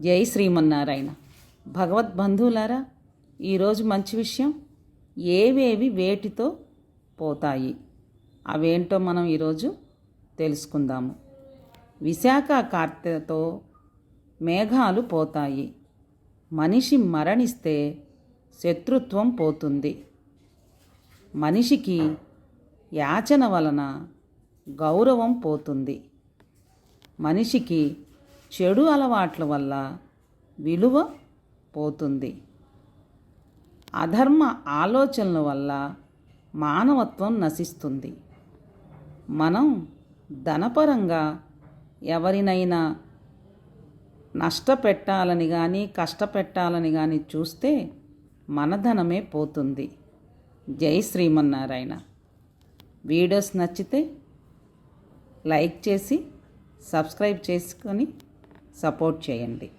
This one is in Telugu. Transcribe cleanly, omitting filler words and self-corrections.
జై శ్రీమన్నారాయణ. భగవద్బంధువులారా, ఈరోజు మంచి విషయం. ఏవేవి వేటితో పోతాయి అవేంటో మనం ఈరోజు తెలుసుకుందాము. విశాఖ కార్తెతో మేఘాలు పోతాయి. మనిషి మరణిస్తే శత్రుత్వం పోతుంది. మనిషికి యాచన వలన గౌరవం పోతుంది. మనిషికి చెడు అలవాట్ల వల్ల విలువ పోతుంది. అధర్మ ఆలోచనల వల్ల మానవత్వం నశిస్తుంది. మనం ధనపరంగా ఎవరినైనా నష్టపెట్టాలని కానీ కష్టపెట్టాలని కానీ చూస్తే మన ధనమే పోతుంది. జై శ్రీమన్నారాయణ. వీడియోస్ నచ్చితే లైక్ చేసి సబ్స్క్రైబ్ చేసుకొని సపోర్ట్ చేయండి.